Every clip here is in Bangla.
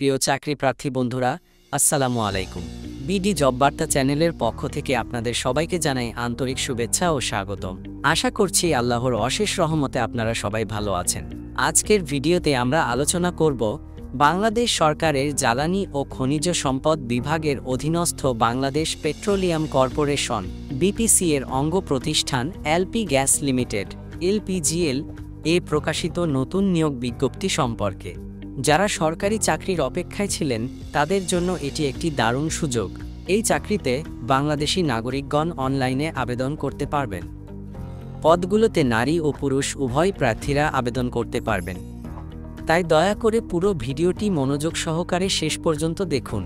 প্রিয় চাকরি প্রার্থী বন্ধুরা, আসসালামু আলাইকুম। বিডি জব বার্তা চ্যানেলের পক্ষ থেকে আপনাদের সবাইকে জানাই আন্তরিক শুভেচ্ছা ও স্বাগতম। আশা করছি আল্লাহর অশেষ রহমতে আপনারা সবাই ভালো আছেন। আজকের ভিডিওতে আমরা আলোচনা করব বাংলাদেশ সরকারের জ্বালানি ও খনিজ সম্পদ বিভাগের অধীনস্থ বাংলাদেশ পেট্রোলিয়াম কর্পোরেশন বিপিসি এর অঙ্গ প্রতিষ্ঠান এলপি গ্যাস লিমিটেড এলপিজিএল এ প্রকাশিত নতুন নিয়োগ বিজ্ঞপ্তি সম্পর্কে। যারা সরকারি চাকরির অপেক্ষায় ছিলেন তাদের জন্য এটি একটি দারুণ সুযোগ। এই চাকরিতে বাংলাদেশি নাগরিকগণ অনলাইনে আবেদন করতে পারবেন। পদগুলোতে নারী ও পুরুষ উভয় প্রার্থীরা আবেদন করতে পারবেন। তাই দয়া করে পুরো ভিডিওটি মনোযোগ সহকারে শেষ পর্যন্ত দেখুন।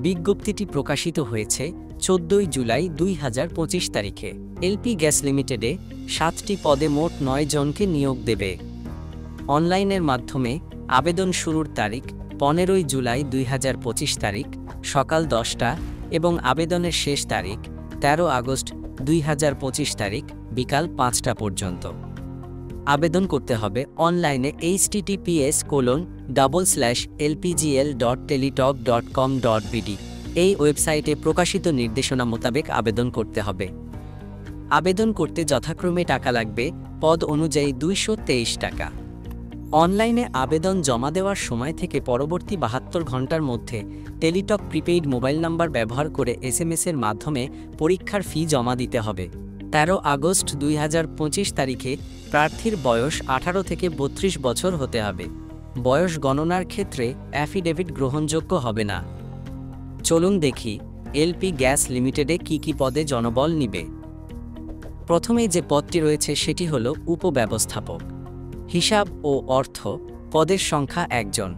বিজ্ঞপ্তিটি প্রকাশিত হয়েছে 14 জুলাই 2025 তারিখে। এলপি গ্যাস লিমিটেডে 7টি পদে মোট 9 জনকে নিয়োগ দেবে। অনলাইনের মাধ্যমে আবেদন শুরুর তারিখ 15 জুলাই 2025 তারিখ সকাল 10টা এবং আবেদনের শেষ তারিখ 13 আগস্ট 2025 তারিখ বিকাল 5টা পর্যন্ত। আবেদন করতে হবে অনলাইনে https://lpgl.teletalk.com.bd এই ওয়েবসাইটে প্রকাশিত নির্দেশনা মোতাবেক আবেদন করতে হবে। আবেদন করতে যথাক্রমে টাকা লাগবে পদ অনুযায়ী 223 টাকা। অনলাইনে আবেদন জমা দেওয়ার সময় থেকে পরবর্তী 72 ঘন্টার মধ্যে টেলিটক প্রিপেইড মোবাইল নাম্বার ব্যবহার করে এসএমএস-এর মাধ্যমে পরীক্ষার ফি জমা দিতে হবে। 13 আগস্ট 2025 তারিখে প্রার্থীর বয়স 18 থেকে 32 বছর হতে হবে। বয়স গণনার ক্ষেত্রে অ্যাফিডেভিট গ্রহণযোগ্য হবে না। চলুন দেখি এলপি গ্যাস লিমিটেডে কি পদে জনবল নিবে। প্রথমেই যে পদটি রয়েছে সেটি হল উপব্যবস্থাপক হিসাব ও অর্থ। পদের সংখ্যা 1 জন।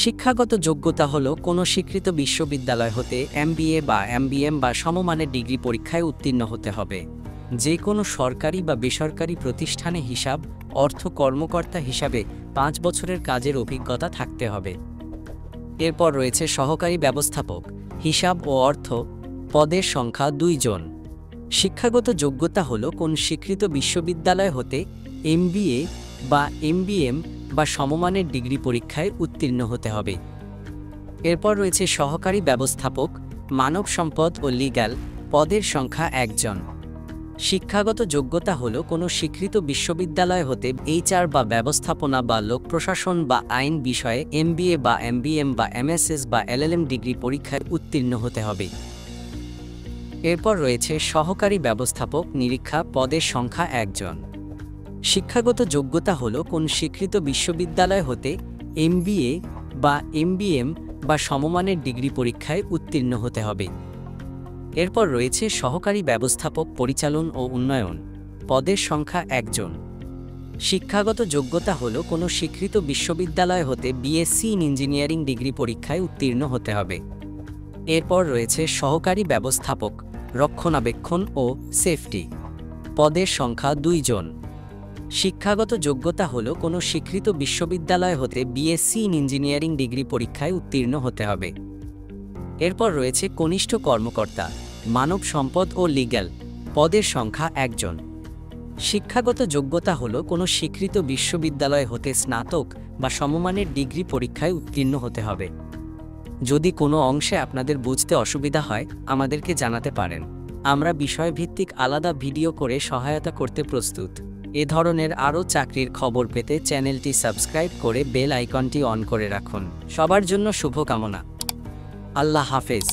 শিক্ষাগত যোগ্যতা হল কোনো স্বীকৃত বিশ্ববিদ্যালয় হতে MBA বা MBM বা সমমানের ডিগ্রি পরীক্ষায় উত্তীর্ণ হতে হবে। যে কোনো সরকারি বা বেসরকারি প্রতিষ্ঠানে হিসাব অর্থ কর্মকর্তা হিসাবে 5 বছরের কাজের অভিজ্ঞতা থাকতে হবে। এরপর রয়েছে সহকারী ব্যবস্থাপক হিসাব ও অর্থ। পদের সংখ্যা 2 জন। শিক্ষাগত যোগ্যতা হল কোন স্বীকৃত বিশ্ববিদ্যালয় হতে MBA বা MBM বা সমমানের ডিগ্রি পরীক্ষায় উত্তীর্ণ হতে হবে। এরপর রয়েছে সহকারী ব্যবস্থাপক মানব সম্পদ ও লিগ্যাল। পদের সংখ্যা 1 জন। শিক্ষাগত যোগ্যতা হল কোনো স্বীকৃত বিশ্ববিদ্যালয় হতে HR বা ব্যবস্থাপনা বা লোক প্রশাসন বা আইন বিষয়ে MBA বা MBM বা MSS বা LLM ডিগ্রি পরীক্ষায় উত্তীর্ণ হতে হবে। এরপর রয়েছে সহকারী ব্যবস্থাপক নিরীক্ষা। পদের সংখ্যা 1 জন। শিক্ষাগত যোগ্যতা হল কোন স্বীকৃত বিশ্ববিদ্যালয় হতে MBA বা MBM বা সমমানের ডিগ্রি পরীক্ষায় উত্তীর্ণ হতে হবে। এরপর রয়েছে সহকারী ব্যবস্থাপক পরিচালন ও উন্নয়ন। পদের সংখ্যা 1 জন। শিক্ষাগত যোগ্যতা হল কোনো স্বীকৃত বিশ্ববিদ্যালয় হতে BSc ইন ইঞ্জিনিয়ারিং ডিগ্রি পরীক্ষায় উত্তীর্ণ হতে হবে। এরপর রয়েছে সহকারী ব্যবস্থাপক রক্ষণাবেক্ষণ ও সেফটি। পদের সংখ্যা 2 জন। শিক্ষাগত যোগ্যতা হল কোনো স্বীকৃত বিশ্ববিদ্যালয় হতে BSc ইন ইঞ্জিনিয়ারিং ডিগ্রি পরীক্ষায় উত্তীর্ণ হতে হবে। এরপর রয়েছে কনিষ্ঠ কর্মকর্তা মানব সম্পদ ও লিগ্যাল। পদের সংখ্যা 1 জন। শিক্ষাগত যোগ্যতা হল কোনো স্বীকৃত বিশ্ববিদ্যালয় হতে স্নাতক বা সমমানের ডিগ্রি পরীক্ষায় উত্তীর্ণ হতে হবে। যদি কোনো অংশে আপনাদের বুঝতে অসুবিধা হয় আমাদেরকে জানাতে পারেন। আমরা বিষয়ভিত্তিক আলাদা ভিডিও করে সহায়তা করতে প্রস্তুত। এ ধরনের আরও চাকরির খবর পেতে চ্যানেলটি সাবস্ক্রাইব করে বেল আইকনটি অন করে রাখুন। সবার জন্য শুভকামনা। আল্লাহ হাফেজ।